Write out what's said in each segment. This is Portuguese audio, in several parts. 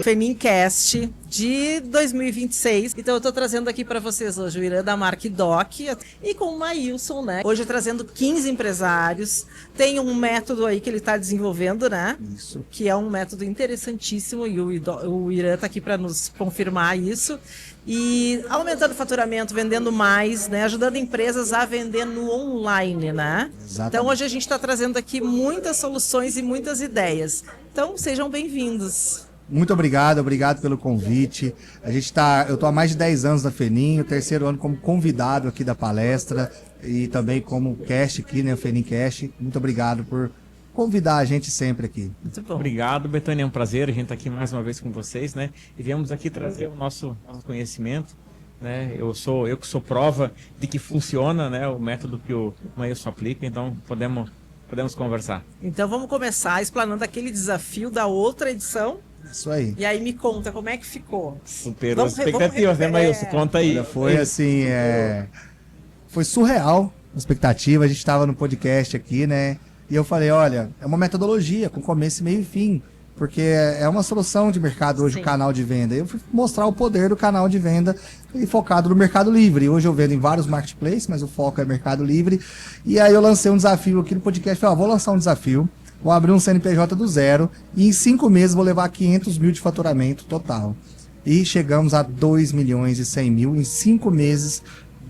Fenincast de 2026. Então eu tô trazendo aqui para vocês hoje o Irã da Mark Doc e com o Maílson, né? Hoje trazendo 15 empresários. Tem um método aí que ele tá desenvolvendo, né? Isso. Que é um método interessantíssimo e o Irã tá aqui para nos confirmar isso. E aumentando o faturamento, vendendo mais, né? Ajudando empresas a vender no online, né? Exatamente. Então hoje a gente está trazendo aqui muitas soluções e muitas ideias. Então sejam bem-vindos. Muito obrigado pelo convite. Eu estou há mais de 10 anos na Fenin, o terceiro ano como convidado aqui da palestra e também como cast aqui, né, o Fenincast. Muito obrigado por convidar a gente sempre aqui. Muito bom. Obrigado, Betânia, é um prazer a gente estar aqui mais uma vez com vocês, né? E viemos aqui trazer o nosso conhecimento, né? Eu que sou prova de que funciona, né, o método que o Maílson aplica, então podemos conversar. Então vamos começar explanando aquele desafio da outra edição. Isso aí. E aí me conta como é que ficou. Superou as expectativas, né, Maílson? Conta aí. Olha, foi assim, foi surreal a expectativa. A gente estava no podcast aqui, né? E eu falei, olha, é uma metodologia com começo, meio e fim, porque é uma solução de mercado hoje. Sim. O canal de venda. Eu fui mostrar o poder do canal de venda e focado no Mercado Livre. Hoje eu vendo em vários marketplaces, mas o foco é Mercado Livre. E aí eu lancei um desafio aqui no podcast. Falei, vou lançar um desafio, vou abrir um CNPJ do zero e em 5 meses vou levar 500 mil de faturamento total. E chegamos a 2 milhões e 100 mil em 5 meses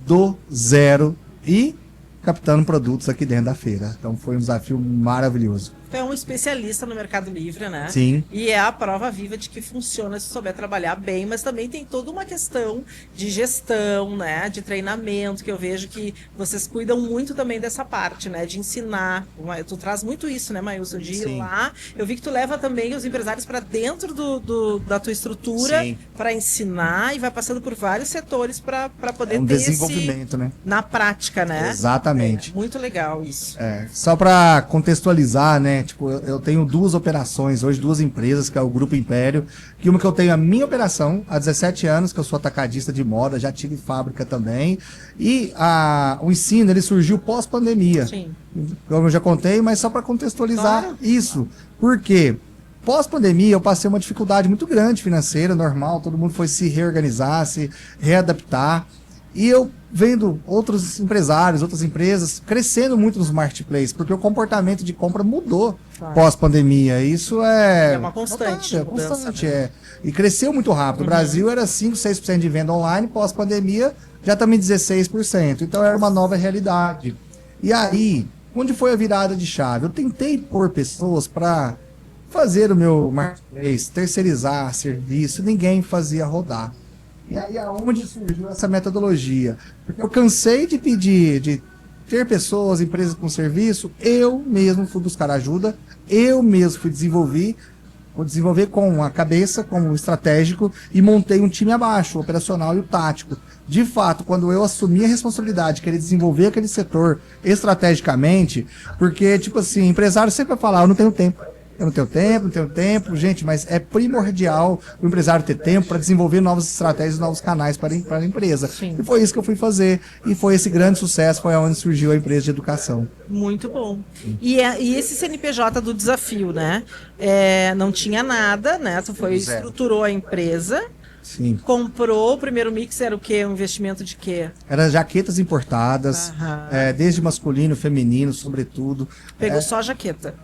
do zero e captando produtos aqui dentro da feira. Então foi um desafio maravilhoso. Tu é um especialista no Mercado Livre, né? Sim. E é a prova viva de que funciona se souber trabalhar bem, mas também tem toda uma questão de gestão, né? De treinamento, que eu vejo que vocês cuidam muito também dessa parte, né? De ensinar. Tu traz muito isso, né, Maílson? De ir lá. Eu vi que tu leva também os empresários para dentro da tua estrutura para ensinar e vai passando por vários setores para poder ter desenvolvimento, né? Na prática, né? Exatamente. Muito legal isso. Só para contextualizar, né? Tipo, eu tenho 2 operações hoje, 2 empresas, que é o Grupo Império, que uma que eu tenho a minha operação há 17 anos, que eu sou atacadista de moda, já tive fábrica também, e o ensino, ele surgiu pós-pandemia. Sim. Como eu já contei, mas só para contextualizar isso. Por quê? Pós-pandemia eu passei uma dificuldade muito grande financeira, normal, todo mundo foi se reorganizar, se readaptar. E eu vendo outros empresários, outras empresas crescendo muito nos marketplaces, porque o comportamento de compra mudou pós-pandemia. Isso é uma constante. E cresceu muito rápido. O Brasil era 5%, 6% de venda online, pós-pandemia já estamos em 16%. Então era uma nova realidade. E aí, onde foi a virada de chave? Eu tentei pôr pessoas para fazer o meu marketplace, terceirizar serviço, ninguém fazia rodar. E aí aonde surgiu essa metodologia? Porque eu cansei de pedir, de ter pessoas, empresas com serviço, eu mesmo fui buscar ajuda, eu mesmo fui desenvolver com a cabeça, como estratégico, e montei um time abaixo, o operacional e o tático. De fato, quando eu assumi a responsabilidade de querer desenvolver aquele setor estrategicamente, porque, tipo assim, empresário sempre vai falar, eu não tenho tempo. Não tenho tempo, gente, mas é primordial o empresário ter tempo para desenvolver novas estratégias, novos canais para a empresa. Sim. E foi isso que eu fui fazer, e foi esse grande sucesso, foi onde surgiu a empresa de educação. Muito bom. E esse CNPJ do desafio, né? Não tinha nada, né? Tu estruturou a empresa. Sim. Comprou, o primeiro mix era o quê? Um investimento de quê? Era jaquetas importadas, desde masculino, feminino, sobretudo. Pegou só jaqueta?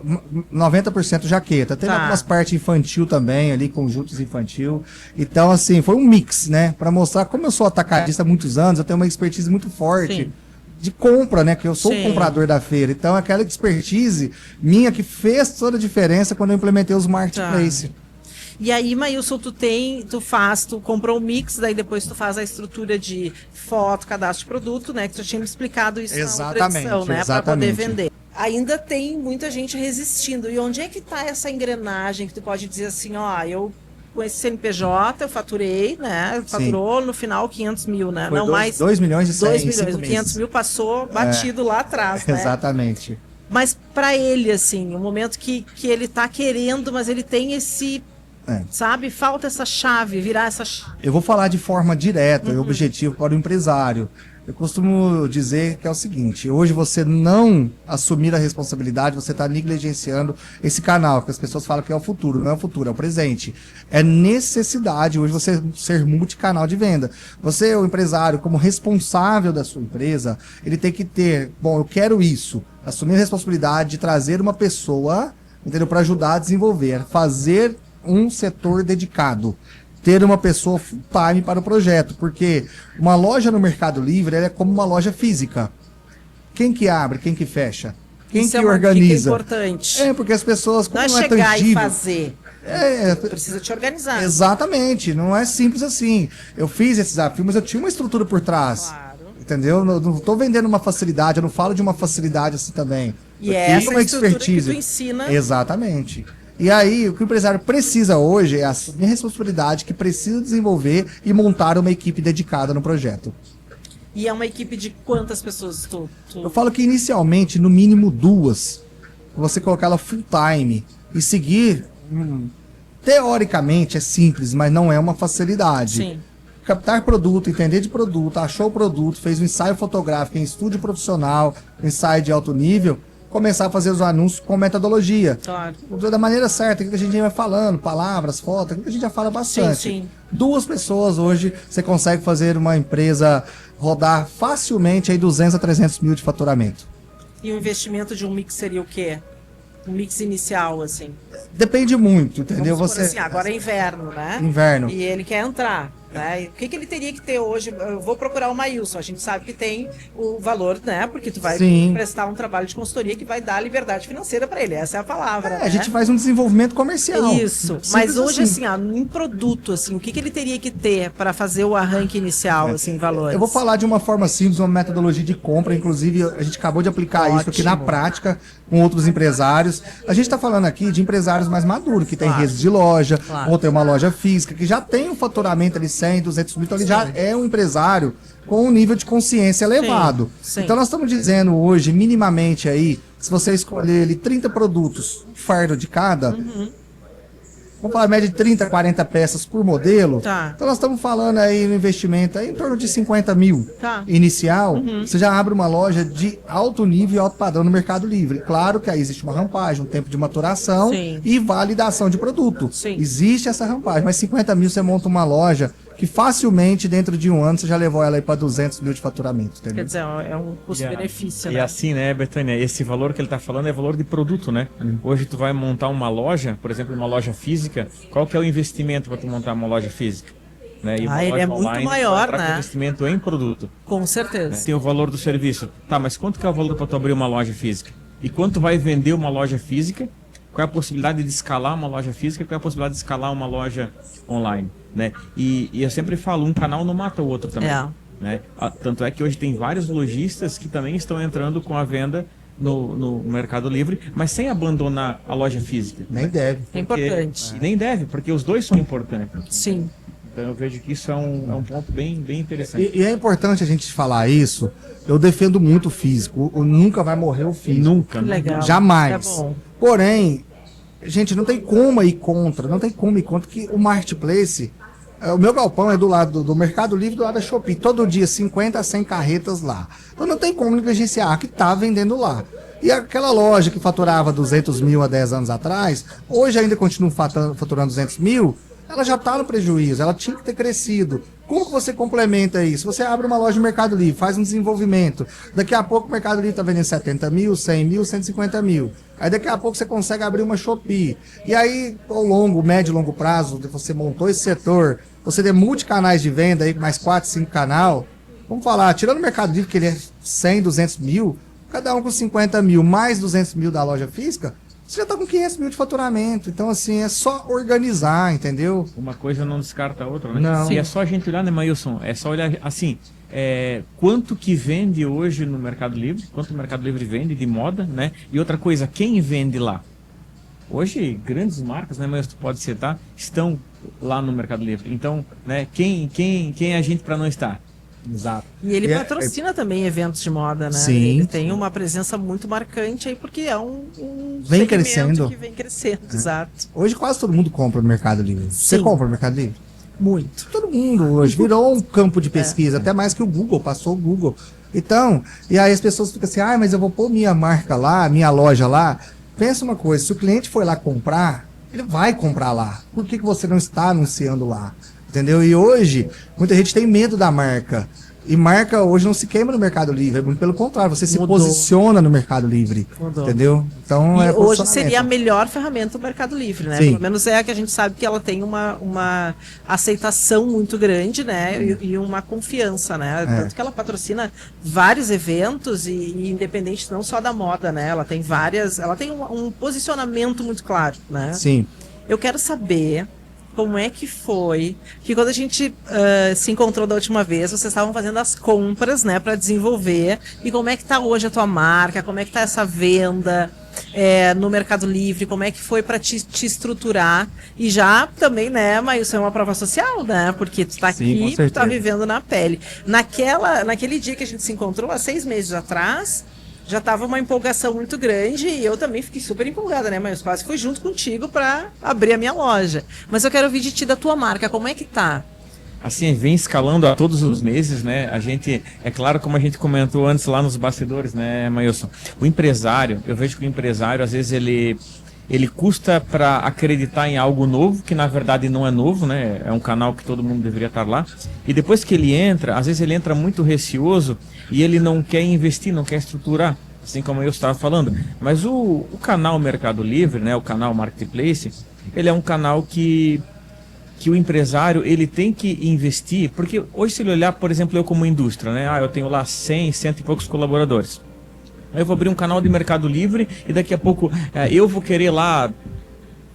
90% jaqueta. Tem algumas partes infantil também, ali, conjuntos infantil. Então, assim, foi um mix, né? Para mostrar como eu sou atacadista há muitos anos, eu tenho uma expertise muito forte. De compra, né? Que eu sou o comprador da feira. Então, aquela expertise minha que fez toda a diferença quando eu implementei os marketplaces. E aí, Maílson, tu comprou o mix, daí depois tu faz a estrutura de foto, cadastro de produto, né? Que tu tinha me explicado isso na outra edição, né? Para poder vender. Ainda tem muita gente resistindo. E onde é que tá essa engrenagem que tu pode dizer assim, eu com esse CNPJ eu faturei, né? Faturou no final 500 mil, né? Foi 2 milhões e 100 2 milhões, 500 mil passou batido lá atrás, né? Exatamente. Mas para ele, assim, o momento que ele tá querendo, mas ele tem esse... Sabe? Falta essa chave, virar essa chave. Eu vou falar de forma direta e objetiva para o empresário. Eu costumo dizer que é o seguinte, hoje você não assumir a responsabilidade, você está negligenciando esse canal, que as pessoas falam que é o futuro, não é o futuro, é o presente. É necessidade hoje você ser multicanal de venda. Você, o empresário, como responsável da sua empresa, ele tem que ter, bom, eu quero isso, assumir a responsabilidade de trazer uma pessoa, entendeu, para ajudar a desenvolver, fazer um setor dedicado. Ter uma pessoa full time para o projeto, porque uma loja no Mercado Livre ela é como uma loja física. Quem que abre, quem que fecha? Quem Isso que é uma organiza? dica importante. É, porque as pessoas, como Não é não é chegar e tangível, fazer. Precisa te organizar. exatamente, não é simples assim. Eu fiz esse desafio, mas eu tinha uma estrutura por trás. Claro. Entendeu? Não estou vendendo uma facilidade, eu não falo de uma facilidade assim também. E Eu é tenho essa uma estrutura que expertise. tu ensina. Exatamente. E aí, o que o empresário precisa hoje é assumir a responsabilidade que precisa desenvolver e montar uma equipe dedicada no projeto. E é uma equipe de quantas pessoas Eu falo que inicialmente, no mínimo 2, você colocar ela full time e seguir, teoricamente é simples, mas não é uma facilidade. Sim. Captar produto, entender de produto, achou o produto, fez um ensaio fotográfico em estúdio profissional, ensaio de alto nível, começar a fazer os anúncios com metodologia. Claro. Da maneira certa, o que a gente vai falando, palavras, fotos, que a gente já fala bastante. Sim. 2 pessoas hoje, você consegue fazer uma empresa rodar facilmente aí 200 a 300 mil de faturamento. E o investimento de um mix seria o quê? Um mix inicial, assim. Depende muito, entendeu? Vamos supor Você assim, agora é inverno, né? Inverno. E ele quer entrar, né? E o que ele teria que ter hoje? Eu vou procurar o Maílson. A gente sabe que tem o valor, né? Porque tu vai Sim. prestar um trabalho de consultoria que vai dar liberdade financeira para ele. Essa é a palavra, né? a gente faz um desenvolvimento comercial. Isso. Simples Mas hoje, assim, em produto, assim, o que ele teria que ter para fazer o arranque inicial, assim, em valores? Eu vou falar de uma forma simples, uma metodologia de compra, inclusive a gente acabou de aplicar isso aqui na Ótimo. prática com outros empresários. A gente está falando aqui de empresários mais maduros, que tem Claro. redes de loja, Claro. ou tem uma loja física, que já tem um faturamento ali 100, 200 mil, então ele já é um empresário com um nível de consciência elevado. sim. Então nós estamos dizendo hoje, minimamente aí, se você escolher ali 30 produtos, um fardo de cada, vamos falar média de 30, 40 peças por modelo. Tá. Então nós estamos falando aí no investimento aí em torno de 50 mil Tá. inicial. Você já abre uma loja de alto nível e alto padrão no Mercado Livre. Claro que aí existe uma rampagem, um tempo de maturação Sim. e validação de produto. Sim. Existe essa rampagem, mas 50 mil você monta uma loja que facilmente dentro de um ano você já levou ela aí para 200 mil de faturamento, entendeu? Quer dizer, é um custo-benefício, E né? assim, né, Betânia, esse valor que ele está falando é valor de produto, né? Hoje tu vai montar uma loja, por exemplo, uma loja física, qual que é o investimento para tu montar uma loja física? Né? E uma Ele loja é muito online, maior, vai para né? investimento em produto. Com certeza. Tem o valor do serviço. Tá, mas quanto que é o valor para tu abrir uma loja física? E quanto vai vender uma loja física? Qual é a possibilidade de escalar uma loja física? Qual é a possibilidade de escalar uma loja online? Né? E eu sempre falo, um canal não mata o outro também. É. Né? Tanto é que hoje tem vários lojistas que também estão entrando com a venda no Mercado Livre, mas sem abandonar a loja física. Nem deve. É importante. E nem deve, porque os dois são importantes. Sim. Então eu vejo que isso é um ponto bem interessante. E é importante a gente falar isso. Eu defendo muito o físico. Nunca vai morrer o físico. Nunca. Legal. Jamais. É bom. Porém, gente, não tem como ir contra. Não tem como ir contra que o marketplace. O meu galpão é do lado do Mercado Livre, do lado da Shopee. Todo dia 50 a 100 carretas lá. Então não tem como negligenciar que está vendendo lá. E aquela loja que faturava 200 mil há 10 anos atrás, hoje ainda continua faturando 200 mil, ela já está no prejuízo, ela tinha que ter crescido. Como que você complementa isso? Você abre uma loja no Mercado Livre, faz um desenvolvimento. Daqui a pouco o Mercado Livre está vendendo 70 mil, 100 mil, 150 mil. Aí daqui a pouco você consegue abrir uma Shopee. E aí, ao longo, médio e longo prazo, você montou esse setor, você tem multicanais de venda aí, mais 4, 5 canal. Vamos falar, tirando o Mercado Livre, que ele é 100, 200 mil, cada um com 50 mil, mais 200 mil da loja física, você já está com 500 mil de faturamento. Então, assim, é só organizar, entendeu? Uma coisa não descarta a outra, né? Não. E é só a gente olhar, né, Maílson? É só olhar assim, quanto que vende hoje no Mercado Livre, quanto o Mercado Livre vende de moda, né? E outra coisa, quem vende lá? Hoje, grandes marcas, né, mas tu pode citar, estão lá no Mercado Livre. Então, né, quem é a gente para não estar? Exato. E ele E é- patrocina também eventos de moda, né? Sim. Ele tem uma presença muito marcante aí, porque é um Vem segmento crescendo. que vem crescendo, exato. Hoje quase todo mundo compra no Mercado Livre. Você Sim. compra no Mercado Livre? Muito. Todo mundo hoje virou um campo de pesquisa, até mais que o Google, passou o Google. Então, e aí as pessoas ficam assim, mas eu vou pôr minha marca lá, minha loja lá. Pensa uma coisa, se o cliente for lá comprar, ele vai comprar lá. Por que você não está anunciando lá? Entendeu? E hoje, muita gente tem medo da marca. E marca hoje não se queima no Mercado Livre, muito pelo contrário, você se posiciona no Mercado Livre. Entendeu? Então, e hoje seria a melhor ferramenta do Mercado Livre, né? Sim. Pelo menos é a que a gente sabe que ela tem uma aceitação muito grande, né? E uma confiança, né? Tanto que ela patrocina vários eventos e independente não só da moda, né? Ela tem várias, ela tem um posicionamento muito claro, né? Sim. Eu quero saber como é que foi que quando a gente se encontrou da última vez, vocês estavam fazendo as compras, né, para desenvolver, e como é que tá hoje a tua marca, como é que tá essa venda no Mercado Livre, como é que foi para te estruturar, e já também, né, mas isso é uma prova social, né, porque tu tá aqui, tu tá vivendo na pele. Naquele dia que a gente se encontrou, há 6 meses atrás, já tava uma empolgação muito grande e eu também fiquei super empolgada, né? Mas quase fui junto contigo para abrir a minha loja. Mas eu quero ouvir de ti da tua marca, como é que tá? Assim, vem escalando a todos os meses, né? A gente, é claro, como a gente comentou antes lá nos bastidores, né, Mailson? O empresário, eu vejo que o empresário, às vezes, ele custa para acreditar em algo novo, que na verdade não é novo, né? É um canal que todo mundo deveria estar lá. E depois que ele entra, às vezes ele entra muito receoso e ele não quer investir, não quer estruturar, assim como eu estava falando. Mas o canal Mercado Livre, né? O canal Marketplace, ele é um canal que o empresário ele tem que investir, porque hoje se ele olhar, por exemplo, eu como indústria, né? Eu tenho lá 100 e poucos colaboradores. Eu vou abrir um canal de Mercado Livre e daqui a pouco eu vou querer lá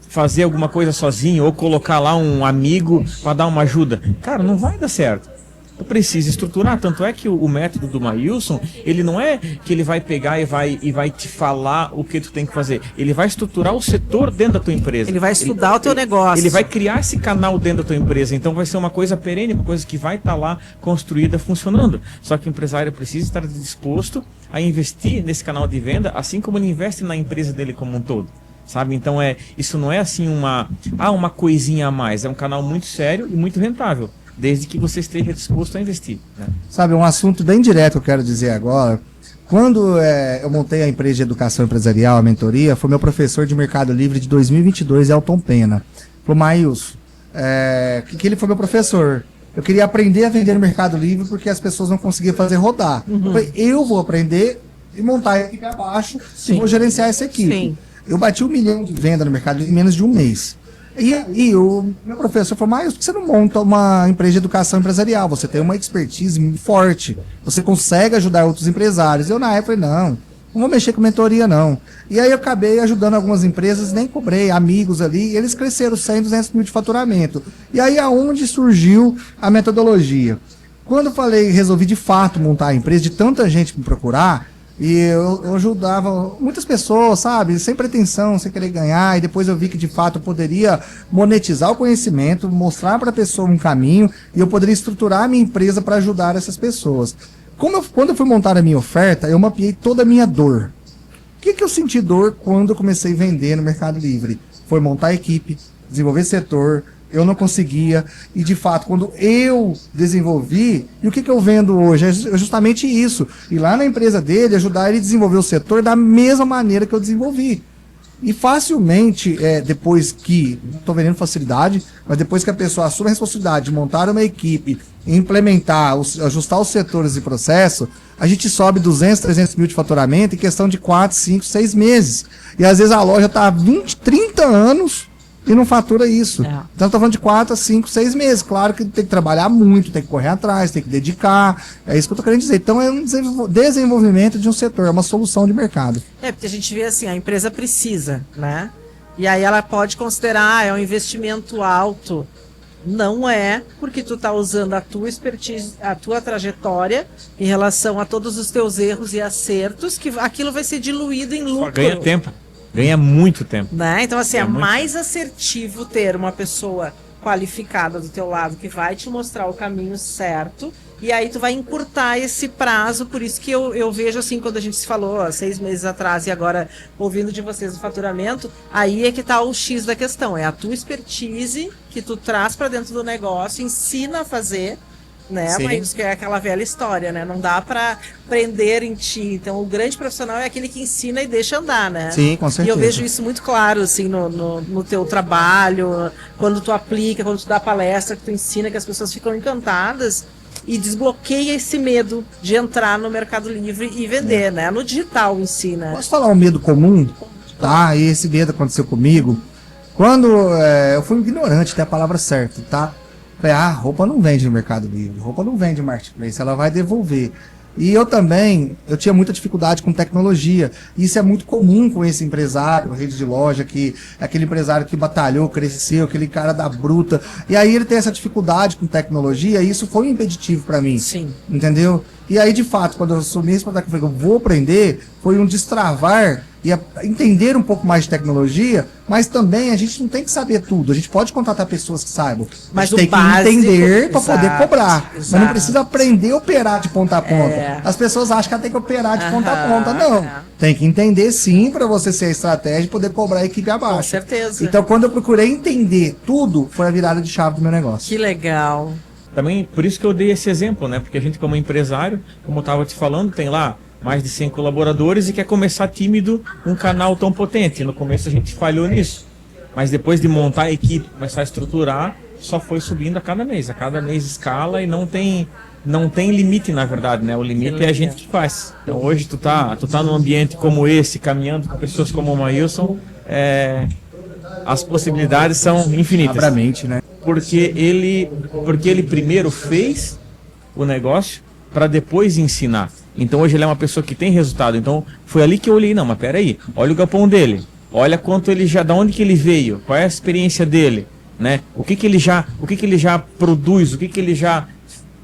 fazer alguma coisa sozinho ou colocar lá um amigo para dar uma ajuda. Cara, não vai dar certo. Tu precisa estruturar, tanto é que o método do Mailson, ele não é que ele vai pegar e vai te falar o que tu tem que fazer. Ele vai estruturar o setor dentro da tua empresa. Ele vai estudar o teu negócio. Ele vai criar esse canal dentro da tua empresa. Então vai ser uma coisa perene, uma coisa que vai estar lá construída, funcionando. Só que o empresário precisa estar disposto a investir nesse canal de venda, assim como ele investe na empresa dele como um todo. Sabe? Então isso não é assim uma coisinha a mais. É um canal muito sério e muito rentável, desde que você esteja disposto a investir, né? Sabe, um assunto bem direto que eu quero dizer agora. Quando eu montei a empresa de educação empresarial, a mentoria, foi meu professor de Mercado Livre de 2022, Elton Pena. Falou, Mailson, que ele foi meu professor. Eu queria aprender a vender no Mercado Livre porque as pessoas não conseguiam fazer rodar. Eu falei, eu vou aprender e montar a equipe abaixo e vou gerenciar essa equipe. Sim. Eu bati 1 milhão de venda no Mercado Livre em menos de um mês. E o meu professor falou, mas por que você não monta uma empresa de educação empresarial? Você tem uma expertise muito forte, você consegue ajudar outros empresários. Eu na época falei, não vou mexer com mentoria não. E aí eu acabei ajudando algumas empresas, nem cobrei, amigos ali, e eles cresceram 100, 200 mil de faturamento. E aí aonde surgiu a metodologia? Quando eu resolvi de fato montar a empresa, de tanta gente me procurar, e eu ajudava muitas pessoas, sabe? Sem pretensão, sem querer ganhar. E depois eu vi que, de fato, eu poderia monetizar o conhecimento, mostrar para a pessoa um caminho, e eu poderia estruturar a minha empresa para ajudar essas pessoas. Quando eu fui montar a minha oferta, eu mapeei toda a minha dor. O que eu senti dor quando eu comecei a vender no Mercado Livre? Foi montar a equipe, desenvolver setor. Eu não conseguia, e de fato, quando eu desenvolvi, e o que eu vendo hoje? É justamente isso, ir lá na empresa dele, ajudar ele a desenvolver o setor da mesma maneira que eu desenvolvi. E facilmente, depois que, não estou vendendo facilidade, mas depois que a pessoa assume a responsabilidade de montar uma equipe, implementar, ajustar os setores e processo, a gente sobe 200, 300 mil de faturamento em questão de 4, 5, 6 meses. E às vezes a loja está há 20, 30 anos e não fatura isso. Então, estou falando de 4 a 5, 6 meses. Claro que tem que trabalhar muito, tem que correr atrás, tem que dedicar. É isso que eu estou querendo dizer. Então, é um desenvolvimento de um setor, é uma solução de mercado. Porque a gente vê assim, a empresa precisa, né? E aí ela pode considerar, é um investimento alto. Não é, porque tu está usando a tua expertise, a tua trajetória em relação a todos os teus erros e acertos, que aquilo vai ser diluído em lucro. Só ganha tempo. Ganha muito tempo. Né? Então, assim, é mais assertivo ter uma pessoa qualificada do teu lado que vai te mostrar o caminho certo. E aí tu vai encurtar esse prazo, por isso que eu vejo assim, quando a gente se falou há 6 meses atrás e agora ouvindo de vocês o faturamento, aí é que tá o X da questão, é a tua expertise que tu traz para dentro do negócio, ensina a fazer, né? Mas que é aquela velha história, né? Não dá para prender em ti. Então o grande profissional é aquele que ensina e deixa andar, né? Sim, com certeza. E eu vejo isso muito claro, assim, no teu trabalho, quando tu aplica, quando tu dá palestra, que tu ensina, que as pessoas ficam encantadas. E desbloqueia esse medo de entrar no Mercado Livre e vender, né? No digital em si, né? Posso falar um medo comum? Tá, e esse medo aconteceu comigo. Quando eu fui ignorante, tem a palavra certa, tá? Falei, roupa não vende no Mercado Livre, roupa não vende no Marketplace, ela vai devolver. E eu tinha muita dificuldade com tecnologia. Isso é muito comum com esse empresário, rede de loja, que é aquele empresário que batalhou, cresceu, aquele cara da bruta. E aí ele tem essa dificuldade com tecnologia, e isso foi um impeditivo para mim. Sim. Entendeu? E aí, de fato, quando eu assumi esse projeto, eu vou aprender, foi um destravar e entender um pouco mais de tecnologia, mas também a gente não tem que saber tudo. A gente pode contratar pessoas que saibam. Mas a gente tem básico, que entender para poder cobrar. Exato. Mas não precisa aprender a operar de ponta a ponta. As pessoas acham que ela tem que operar de ponta a ponta. Não. Tem que entender sim para você ser a estratégia e poder cobrar a equipe abaixo. Com certeza. Então, quando eu procurei entender tudo, foi a virada de chave do meu negócio. Que legal. Também, por isso que eu dei esse exemplo, né? Porque a gente, como empresário, como eu estava te falando, tem lá mais de 100 colaboradores e quer começar tímido um canal tão potente. No começo a gente falhou nisso. Mas depois de montar a equipe, começar a estruturar, só foi subindo a cada mês. A cada mês escala e não tem limite, na verdade, né? O limite é a gente que faz. Então hoje tu tá num ambiente como esse, caminhando com pessoas como o Maílson, as possibilidades são infinitas. Abramente, né? Porque ele primeiro fez o negócio para depois ensinar. Então hoje ele é uma pessoa que tem resultado. Então foi ali que eu olhei, não, mas peraí, olha o galpão dele, olha quanto ele já, da onde que ele veio, qual é a experiência dele, né? O que ele já produz, o que ele já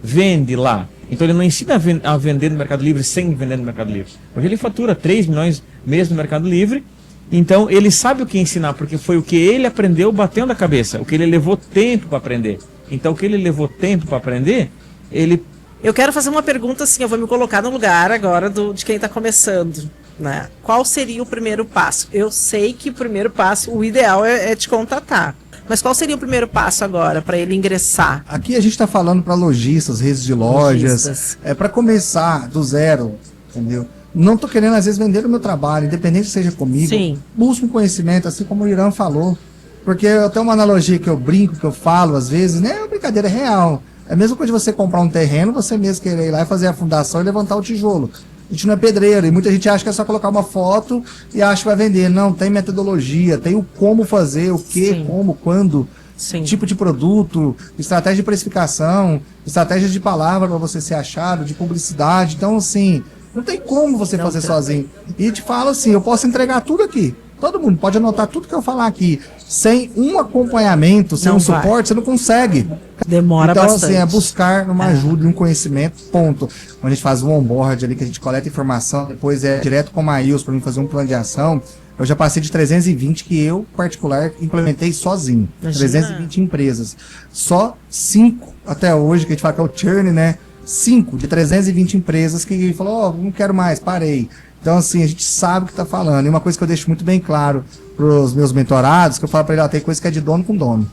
vende lá. Então ele não ensina a vender no Mercado Livre sem vender no Mercado Livre. Hoje ele fatura 3 milhões mês no Mercado Livre. Então ele sabe o que ensinar, porque foi o que ele aprendeu batendo a cabeça, o que ele levou tempo para aprender. Então o que ele levou tempo para aprender, ele... Eu quero fazer uma pergunta assim, eu vou me colocar no lugar agora de quem está começando, né? Qual seria o primeiro passo? Eu sei que o primeiro passo, o ideal é te contatar. Mas qual seria o primeiro passo agora para ele ingressar? Aqui a gente está falando para lojistas, redes de lojas, para começar do zero, entendeu? Não estou querendo, às vezes, vender o meu trabalho, independente seja comigo. Sim. Busque um conhecimento, assim como o Irã falou. Porque eu tenho uma analogia que eu brinco, que eu falo, às vezes, né? É uma brincadeira real. É a mesma coisa de você comprar um terreno, você mesmo querer ir lá e fazer a fundação e levantar o tijolo. A gente não é pedreiro, e muita gente acha que é só colocar uma foto e acha que vai vender. Não, tem metodologia, tem o como fazer, o que, Sim. como, quando, Sim. tipo de produto, estratégia de precificação, estratégia de palavra para você ser achado, de publicidade. Então, assim, não tem como você fazer sozinho. E te falo assim, eu posso entregar tudo aqui. Todo mundo pode anotar tudo que eu falar aqui. Sem um acompanhamento, sem um suporte, você não consegue. Demora bastante. Então, assim, é buscar uma ajuda e um conhecimento, ponto. Quando a gente faz um onboard ali, que a gente coleta informação, depois é direto com o Maílson para mim fazer um plano de ação. Eu já passei de 320 que eu, particular, implementei sozinho. Imagina. 320 empresas. Só 5 até hoje, que a gente fala que é o churn, né? 5 de 320 empresas que falou, não quero mais, parei. Então, assim, a gente sabe o que está falando. E uma coisa que eu deixo muito bem claro para os meus mentorados, que eu falo para ele, tem coisa que é de dono com dono.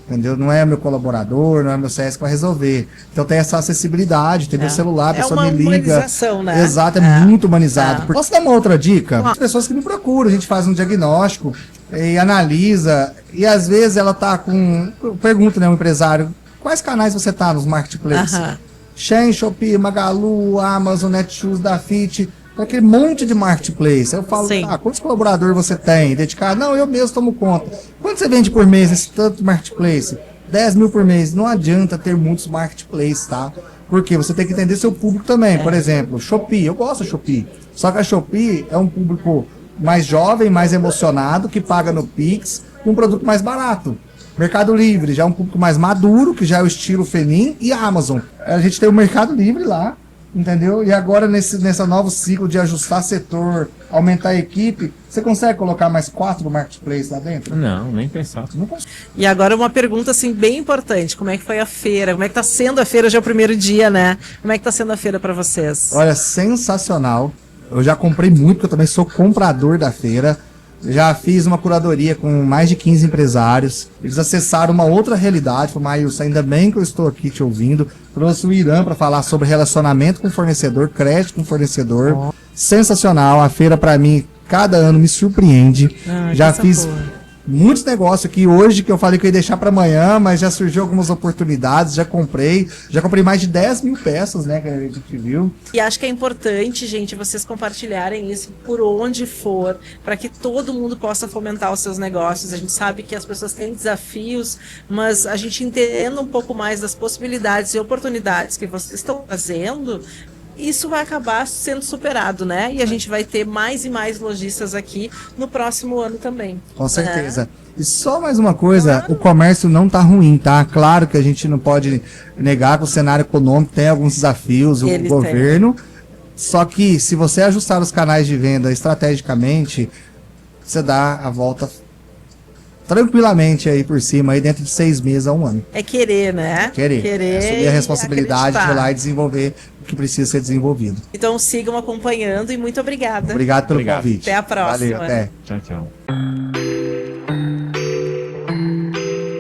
Entendeu? Não é meu colaborador, não é meu CS que vai resolver. Então tem essa acessibilidade, tem meu celular, a pessoa me liga. É uma humanização, né? Exato, é muito humanizado. Posso dar uma outra dica? As pessoas que me procuram, a gente faz um diagnóstico e analisa, e às vezes ela tá com... Pergunta, né, o empresário, quais canais você tá nos marketplaces? Shein, Shopee, Magalu, Amazon, Netshoes, Dafit... aquele monte de marketplace. Eu falo, quantos colaboradores você tem dedicado? Não, eu mesmo tomo conta. Quanto você vende por mês nesse tanto marketplace? 10 mil por mês. Não adianta ter muitos marketplaces, tá? Porque você tem que entender seu público também. Por exemplo, Shopee. Eu gosto da Shopee. Só que a Shopee é um público mais jovem, mais emocionado, que paga no Pix, com um produto mais barato. Mercado Livre já é um público mais maduro, que já é o estilo Fenin, e a Amazon. A gente tem o Mercado Livre lá, entendeu? E agora nessa novo ciclo de ajustar setor, aumentar a equipe, você consegue colocar mais 4 marketplaces lá dentro? Não, nem pensar. Não consegue. E agora uma pergunta assim bem importante, como é que foi a feira? Como é que tá sendo a feira? Já é o primeiro dia, né? Como é que tá sendo a feira para vocês? Olha, sensacional. Eu já comprei muito, porque eu também sou comprador da feira. Já fiz uma curadoria com mais de 15 empresários. Eles acessaram uma outra realidade. Falaram, Maílson, ainda bem que eu estou aqui te ouvindo. Trouxe o Irã para falar sobre relacionamento com fornecedor, crédito com fornecedor. Sensacional. A feira, para mim, cada ano me surpreende. Já fiz muitos negócios aqui hoje que eu falei que eu ia deixar para amanhã, mas já surgiu algumas oportunidades, já comprei mais de 10 mil peças, né, que a gente viu. E acho que é importante, gente, vocês compartilharem isso por onde for, para que todo mundo possa fomentar os seus negócios. A gente sabe que as pessoas têm desafios, mas a gente entendendo um pouco mais das possibilidades e oportunidades que vocês estão fazendo, isso vai acabar sendo superado, né? E a gente vai ter mais e mais lojistas aqui no próximo ano também. Com certeza. E só mais uma coisa, o comércio não tá ruim, tá? Claro que a gente não pode negar que o cenário econômico tem alguns desafios, o governo. Só que se você ajustar os canais de venda estrategicamente, você dá a volta tranquilamente aí por cima, aí dentro de 6 meses a 1 ano. É querer, né? Querer. É assumir a responsabilidade de ir lá e desenvolver o que precisa ser desenvolvido. Então sigam acompanhando e muito obrigada. Obrigado pelo convite. Até a próxima. Valeu, até. Tchau, tchau.